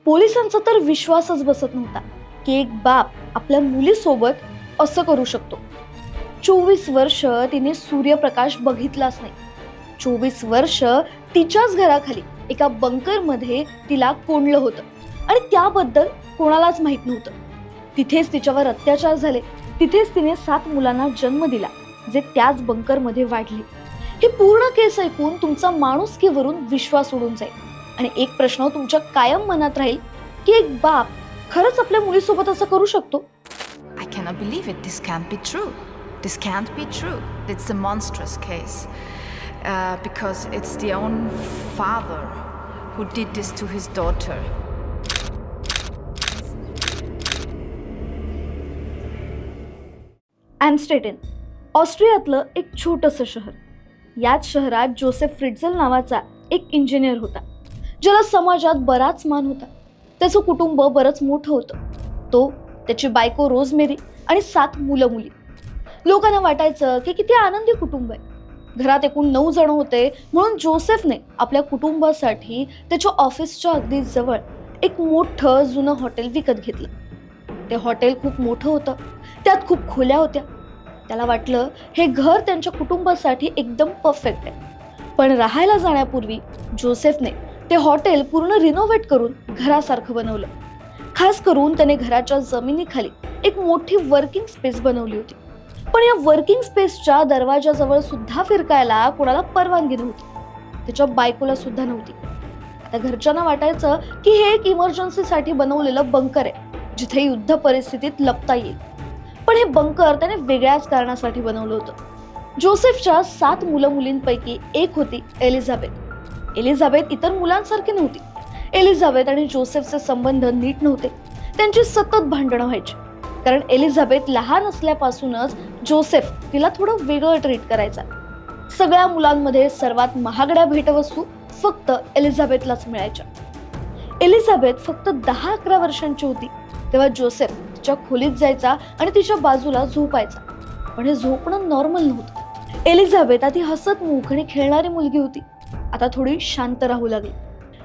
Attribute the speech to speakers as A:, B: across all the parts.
A: पोलिसांचा तर विश्वासच बसत नव्हता की एक बाप आपल्या मुलीसोबत असं करू शकतो. 24 वर्ष तिने सूर्यप्रकाश बघितलाच नाही. 24 वर्ष तिच्याच घराखाली एका बंकरमध्ये तिला कोंडलं होतं आणि त्याबद्दल कोणालाच माहित नव्हतं. तिथेच तिच्यावर अत्याचार झाले, तिथेच तिने 7 मुलांना जन्म दिला जे त्याच बंकरमध्ये वाढले. ही पूर्ण केस ऐकून तुमचा माणुसकीवरून विश्वास उडून जाईल आणि एक प्रश्न तुमच्या कायम मनात राहील की एक बाप खरंच आपल्या मुलीसोबत असं करू शकतो?
B: I cannot believe it. This can't be true. This can't be true. It's a monstrous case. Because it's the own father who did this to his daughter.
A: Amsterdam, ऑस्ट्रियातलं एक छोटंसं शहर. याच शहरात जोसेफ फ्रिट्झल नावाचा एक इंजिनियर होता, ज्याला समाजात बराच मान होता. त्याचं कुटुंब बरंच मोठं होतं. तो, त्याची बायको रोजमेरी आणि 7 मुलं मुली. लोकांना वाटायचं की किती आनंदी कुटुंब आहे. घरात एकूण 9 जण होते, म्हणून जोसेफने आपल्या कुटुंबासाठी त्याच्या ऑफिसच्या अगदी जवळ एक मोठं जुनं हॉटेल विकत घेतलं. ते हॉटेल खूप मोठं होतं, त्यात खूप खोल्या होत्या. त्याला वाटलं हे घर त्यांच्या कुटुंबासाठी एकदम परफेक्ट आहे. पण राहायला जाण्यापूर्वी जोसेफने ते हॉटेल पूर्ण रिनोव्हेट करून घरासारखं बनवलं. खास करून त्याने घराच्या जमिनीखाली एक मोठी वर्किंग स्पेस बनवली होती. पण या वर्किंग स्पेसच्या दरवाजाजवळ सुद्धा फिरकायला कोणाला परवानगी नव्हती. त्याच्या बायकोला सुद्धा नव्हती. आता घरच्यांना वाटायचं की हे एक इमर्जन्सीसाठी बनवलेलं बंकर आहे, जिथे युद्ध परिस्थितीत लपता येईल. पण हे बंकर त्याने वेगळ्याच कारणासाठी बनवलं होतं. जोसेफच्या 7 मुलं मुलींपैकी एक होती एलिझाबेथ. एलिझाबेथ इतर मुलांसारखी नव्हती. एलिझाबेथ आणि जोसेफचे संबंध नीट नव्हते. त्यांची सतत भांडणं व्हायची, कारण एलिझाबेथ लहान असल्यापासूनच जोसेफ तिला थोडं वेगळं ट्रीट करायचा. सगळ्या मुलांमध्ये सर्वात महागड्या भेटवस्तू फक्त एलिझाबेथलाच मिळायच्या. एलिझाबेथ फक्त 10-11 वर्षांची होती तेव्हा जोसेफ तिच्या खोलीत जायचा आणि तिच्या बाजूला झोपायचा. पण हे झोपणं नॉर्मल नव्हतं. एलिझाबेथ आधी हसतमुख आणि खेळणारी मुलगी होती, आता थोडी शांत राहू लागली.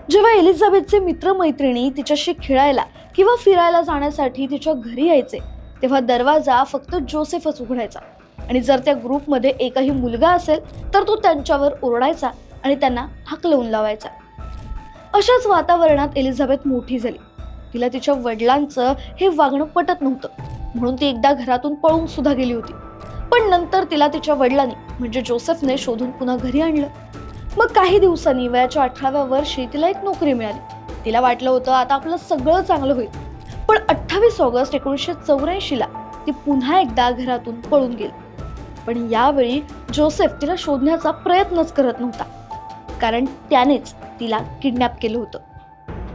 A: जेव्हा एलिझाबेथचे मित्रमैत्रिणी तिच्याशी खेळायला किंवा फिरायला जाण्यासाठी तिच्या घरी यायचे, तेव्हा दरवाजा फक्त जोसेफच उघडायचा. आणि जर त्या ग्रुपमध्ये एकही मुलगा असेल तर तो त्यांच्यावर ओरडायचा आणि त्यांना हाकलवून लावायचा. अशाच वातावरणात एलिझाबेथ मोठी झाली. तिला तिच्या वडिलांचं हे वागणं पटत नव्हतं, म्हणून ती एकदा घरातून पळून सुद्धा गेली होती. पण नंतर तिला तिच्या वडिलांनी म्हणजे जोसेफने शोधून पुन्हा घरी आणलं. मग काही दिवसांनी वयाच्या 18व्या वर्षी तिला एक नोकरी मिळाली. तिला वाटलं होतं आता आपलं सगळं चांगलं होईल. पण 28 ऑगस्ट 1984ला ती पुन्हा एकदा घरातून पळून गेली. पण यावेळी जोसेफ तिला शोधण्याचा प्रयत्नच करत नव्हता, कारण त्यानेच तिला किडनॅप केलं होतं.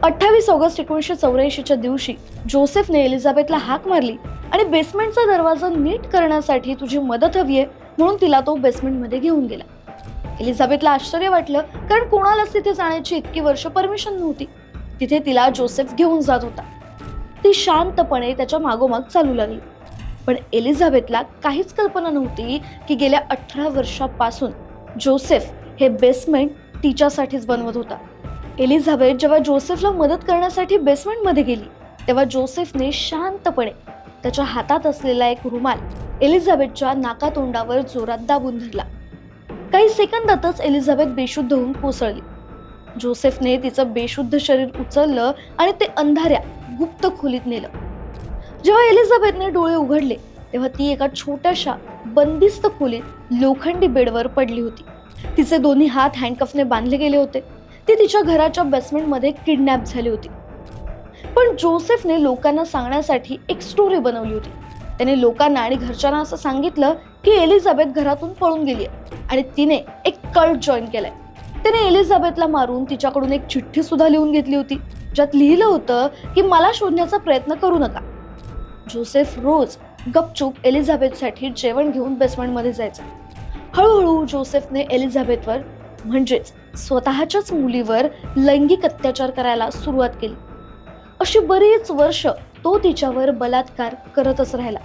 A: 28 ऑगस्ट 1984च्या दिवशी जोसेफने एलिझाबेथला हाक मारली आणि बेसमेंटचा दरवाजा नीट करण्यासाठी तुझी मदत हवी आहे म्हणून तिला तो बेसमेंटमध्ये घेऊन गेला. एलिझाबेथला आश्चर्य वाटलं, कारण कोणालाच तिथे जाण्याची इतकी वर्ष परमिशन नव्हती. तिथे तिला जोसेफ घेऊन जात होता. ती शांतपणे त्याच्या मागोमाग चालू लागली. पण एलिझाबेथला काहीच कल्पना नव्हती की गेल्या 18 वर्षापासून जोसेफ हे बेसमेंट तिच्यासाठीच बनवत होता. एलिझाबेथ जेव्हा जोसेफला मदत करण्यासाठी बेसमेंटमध्ये गेली, तेव्हा जोसेफने शांतपणे त्याच्या हातात असलेला एक रुमाल एलिझाबेथच्या नाकातोंडावर जोरात दाबून धरला. काही सेकंदातच एलिझाबेथ बेशुद्ध होऊन कोसळली. जोसेफने तिचं बेशुद्ध शरीर उचललं आणि ते अंधाऱ्या गुप्त खोलीत नेलं. जेव्हा एलिझाबेथने डोळे उघडले तेव्हा ती एका छोट्याशा बंदिस्त खोलीत लोखंडी बेडवर पडली होती. तिचे दोन्ही हात हँडकफने बांधले गेले होते. ती तिच्या घराच्या बेसमेंटमध्ये किडनॅप झाली होती. पण जोसेफने लोकांना सांगण्यासाठी एक स्टोरी बनवली होती. त्याने लोकांना आणि घरच्यांना असं सांगितलं की एलिझाबेथ घरातून पळून गेली आहे आणि तिने एक कल्ट जॉईन केलाय. त्याने एलिझाबेथला मारून तिच्याकडून एक चिठ्ठी सुद्धा लिहून घेतली होती, ज्यात लिहिलं होतं की मला शोधण्याचा प्रयत्न करू नका. जोसेफ रोज गपचूप एलिझाबेथसाठी जेवण घेऊन बेसमेंटमध्ये जायचा. हळूहळू जोसेफने एलिझाबेथवर म्हणजेच स्वतःच्याच मुलीवर लैंगिक अत्याचार करायला सुरुवात केली. अशी बरीच वर्ष तो तिच्यावर बलात्कार करतच राहिला.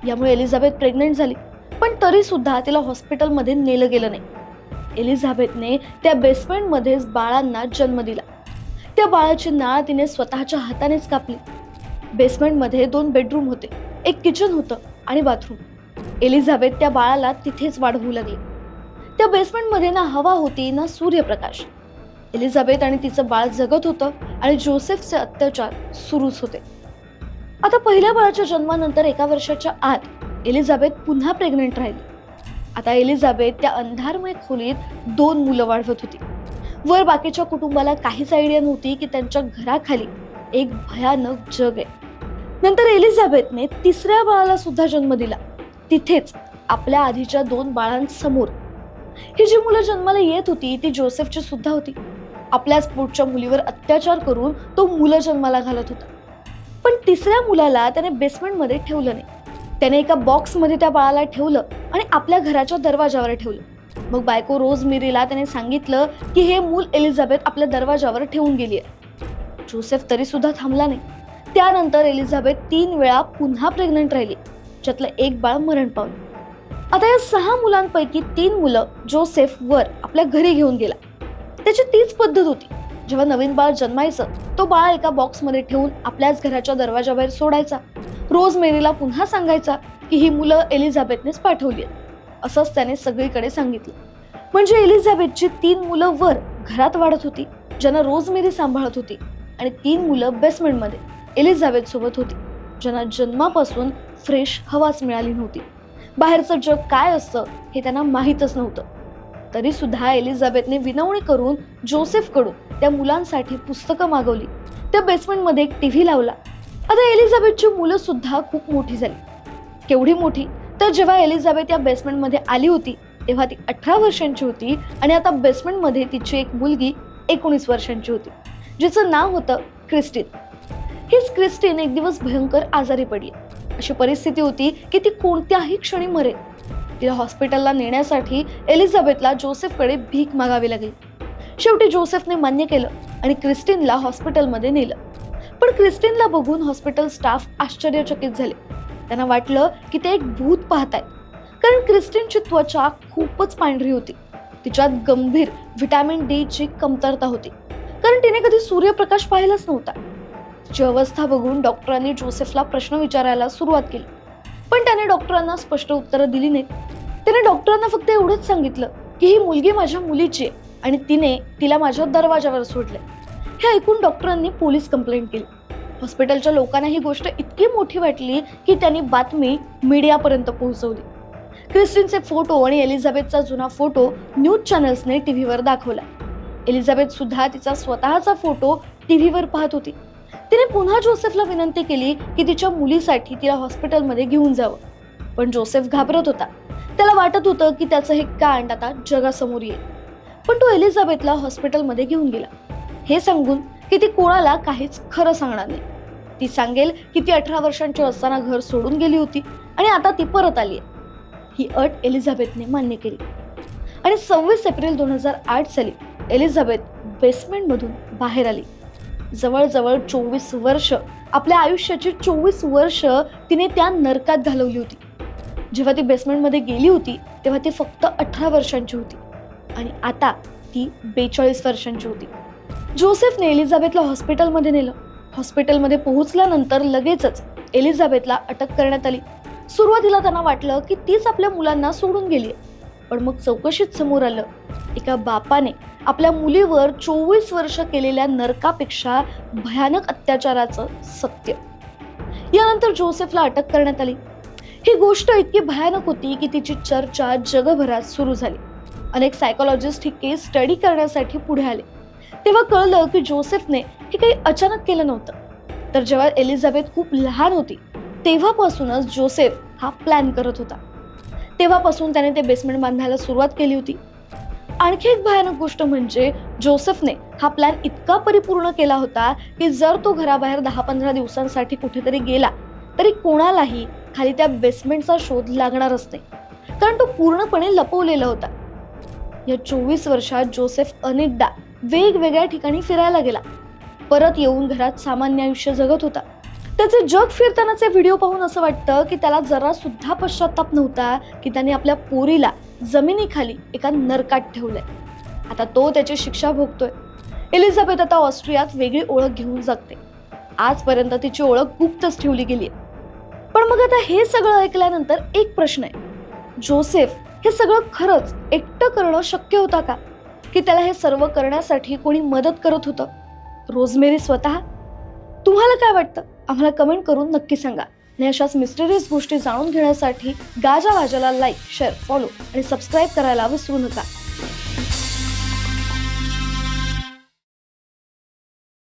A: यामुळे एलिझाबेथ प्रेग्नंट झाली, पण तरी सुद्धा तिला हॉस्पिटलमध्ये नेलं गेलं नाही. एलिझाबेथने त्या बेसमेंटमध्येच बाळांना जन्म दिला. त्या त्या बाळाची नाळ तिने स्वतःच्या हातानेच कापली. बेसमेंटमध्ये 2 बेडरूम होते, एक किचन होतं आणि बाथरूम. एलिझाबेथ त्या बाळाला तिथेच वाढवू लागली. त्या बेसमेंटमध्ये ना हवा होती ना सूर्यप्रकाश. एलिझाबेथ आणि तिचं बाळ जगत होतं आणि जोसेफचे अत्याचार सुरूच होते. आता पहिल्या बाळाच्या जन्मानंतर 1 वर्षाच्या आत एलिझाबेथ पुन्हा प्रेग्नेंट राहिली. आता एलिझाबेथ त्या अंधारमय खोलीत 2 मुलं वाढवत होती. वर बाकीच्या कुटुंबाला काहीच आयडिया नव्हती की त्यांच्या घराखाली एक भयानक जग आहे. नंतर एलिझाबेथने 3ऱ्या बाळाला सुद्धा जन्म दिला, तिथेच आपल्या आधीच्या 2 बाळांसमोर. ही जी मुलं जन्माला येत होती ती जोसेफची सुद्धा होती. आपल्याच पोटच्या मुलीवर अत्याचार करून तो मुलं जन्माला घालत होता. पण 3ऱ्या मुलाला त्याने बेसमेंटमध्ये ठेवलं नाही. त्याने एका बॉक्समध्ये त्या बाळाला ठेवलं आणि आपल्या घराच्या दरवाजावर ठेवलं. मग बायको रोजमेरीला त्याने सांगितलं की हे मूल एलिझाबेथ आपल्या दरवाजावर ठेवून गेली आहे. जोसेफ तरी सुद्धा थांबला नाही. त्यानंतर एलिझाबेथ 3 वेळा पुन्हा प्रेग्नंट राहिली, ज्यातलं 1 बाळ मरण पावलं. आता या 6 मुलांपैकी 3 मुलं जोसेफ वर आपल्या घरी घेऊन गेला. त्याची तीच पद्धत होती. जेव्हा नवीन बाळ जन्मायचं तो बाळ एका बॉक्समध्ये ठेवून आपल्याच घराच्या दरवाजाबाहेर सोडायचा. रोजमेरीला पुन्हा सांगायचा की ही मुलं एलिझाबेथनेच पाठवली आहेत. असंच त्याने सगळीकडे सांगितलं. म्हणजे एलिझाबेथची 3 मुलं वर घरात वाढत होती, ज्यांना रोजमेरी सांभाळत होती, आणि 3 मुलं बेसमेंटमध्ये एलिझाबेथ सोबत होती, ज्यांना जन्मापासून फ्रेश हवाच मिळाली नव्हती. बाहेरचं जग काय असतं हे त्यांना माहीतच नव्हतं. तरी सुद्धा एलिझाबेथने विनवणी करून जोसेफकडून त्या मुलांसाठी पुस्तकं मागवली. त्या बेसमेंटमध्ये एक टीव्ही लावला. आता एलिझाबेथची मुलं सुद्धा खूप मोठी झाली. केवढी मोठी तर जेव्हा एलिझाबेथ या बेसमेंटमध्ये आली होती तेव्हा ती 18 वर्षांची होती आणि आता बेसमेंटमध्ये तिची एक मुलगी 19 वर्षांची होती, जिचं नाव होतं क्रिस्टीन. हीच क्रिस्टीन एक दिवस भयंकर आजारी पडली. अशी परिस्थिती होती की ती कोणत्याही क्षणी मरेल. तिला हॉस्पिटलला नेण्यासाठी एलिझाबेथला जोसेफकडे भीक मागावी लागली. शेवटी जोसेफने मान्य केलं आणि क्रिस्टीनला हॉस्पिटलमध्ये नेलं. पण क्रिस्टीनला बघून हॉस्पिटल स्टाफ आश्चर्यचकित झाले. त्यांना वाटलं की ते एक भूत पाहतायत, कारण क्रिस्टीनची त्वचा खूपच पांढरी होती. तिच्यात गंभीर व्हिटॅमिन डी ची कमतरता होती, कारण तिने कधी सूर्यप्रकाश पाहिलाच नव्हता. तिची अवस्था बघून डॉक्टरांनी जोसेफला प्रश्न विचारायला सुरुवात केली, पण त्याने डॉक्टरांना स्पष्ट उत्तरं दिली नाहीत. त्याने डॉक्टरांना फक्त एवढंच सांगितलं की ही मुलगी माझ्या मुलीची आहे आणि तिने तिला माझ्या दरवाजावर सोडले. हे ऐकून डॉक्टरांनी पोलीस कंप्लेंट केली. हॉस्पिटलच्या लोकांना ही गोष्ट इतकी मोठी वाटली की त्यांनी बातमी मीडियापर्यंत पोहोचवली. क्रिस्टीनचे फोटो आणि एलिझाबेथचा जुना फोटो न्यूज चॅनल्सने टीव्हीवर दाखवला. एलिझाबेथ सुद्धा तिचा स्वतःचा फोटो टीव्हीवर पाहत होती. तिने पुन्हा जोसेफला विनंती केली की तिच्या मुलीसाठी तिला हॉस्पिटलमध्ये घेऊन जावं, पण जोसेफ घाबरत होता. त्याला वाटत होतं की त्याचं हे कांड आता जगासमोर येईल. पण तो एलिझाबेथला हॉस्पिटलमध्ये घेऊन गेला, हे सांगून की ती कोणाला काहीच खरं सांगणार नाही. ती सांगेल की ती 18 वर्षांची असताना घर सोडून गेली होती आणि आता ती परत आली आहे. ही अट एलिझाबेथने मान्य केली आणि 26 एप्रिल 2008 साली एलिझाबेथ बेसमेंटमधून बाहेर आली. जवळजवळ 24 वर्ष, आपल्या आयुष्याची 24 वर्ष तिने त्या नरकात घालवली होती. जेव्हा ती बेसमेंटमध्ये गेली होती तेव्हा ती फक्त 18 वर्षांची होती आणि आता ती 42 वर्षांची होती. जोसेफने एलिझाबेथला हॉस्पिटलमध्ये नेलं. हॉस्पिटलमध्ये पोहोचल्यानंतर लगेचच एलिझाबेथला अटक करण्यात आली. सुरुवातीला त्यांना वाटलं की तीच आपल्या मुलांना सोडून गेली आहे, पण मग चौकशीत समोर आलं एका बापाने आपल्या मुलीवर 24 वर्ष केलेल्या नरकापेक्षा भयानक अत्याचाराचं सत्य. यानंतर जोसेफला अटक करण्यात आली. ही गोष्ट इतकी भयानक होती की तिची चर्चा जगभरात सुरू झाली. अनेक सायकोलॉजिस्ट ही केस स्टडी करण्यासाठी पुढे आले. तेव्हा कळलं की जोसेफने हे काही अचानक केलं नव्हतं, तर जेव्हा एलिझाबेथ खूप लहान होती तेव्हापासूनच जोसेफ हा प्लॅन करत होता. तेव्हापासून त्याने ते बेसमेंट बांधायला सुरुवात केली होती. आणखी एक भयानक गोष्ट म्हणजे जोसेफने हा प्लॅन इतका परिपूर्ण केला होता की जर तो घराबाहेर 10-15 दिवसांसाठी कुठेतरी गेला तरी कोणालाही खाली त्या बेसमेंटचा शोध लागणारच नाही, कारण तो पूर्णपणे लपवलेला होता. या 24 वर्षात जोसेफ अनेकदा वेगवेगळ्या ठिकाणी फिरायला गेला. परत येऊन घरात सामान्य आयुष्य जगत होता. त्याचे जग फिरतानाचे व्हिडिओ पाहून असं वाटतं की त्याला जरा सुद्धा पश्चाताप नव्हता की त्याने आपल्या पोरीला जमिनीखाली एका नरकात ठेवलंय. आता तो त्याची शिक्षा भोगतोय. एलिझाबेथ आता ऑस्ट्रियात वेगळी ओळख घेऊन जगते. आजपर्यंत तिची ओळख गुप्तच ठेवली गेली. पण मग आता हे सगळं ऐकल्यानंतर एक प्रश्न आहे, जोसेफ हे सगळं खरंच एकटं करणं शक्य होतं का, की त्याला हे सर्व करण्यासाठी कोणी मदत करत होतं? रोजमेरी स्वतः? तुम्हाला काय वाटतं? आम्हाला कमेंट करून नक्की सांगा. आणि अशाच मिस्टेरियस गोष्टी जाणून घेण्यासाठी गाजा वाजाला लाईक, शेअर, फॉलो आणि सबस्क्राईब करायला विसरू नका.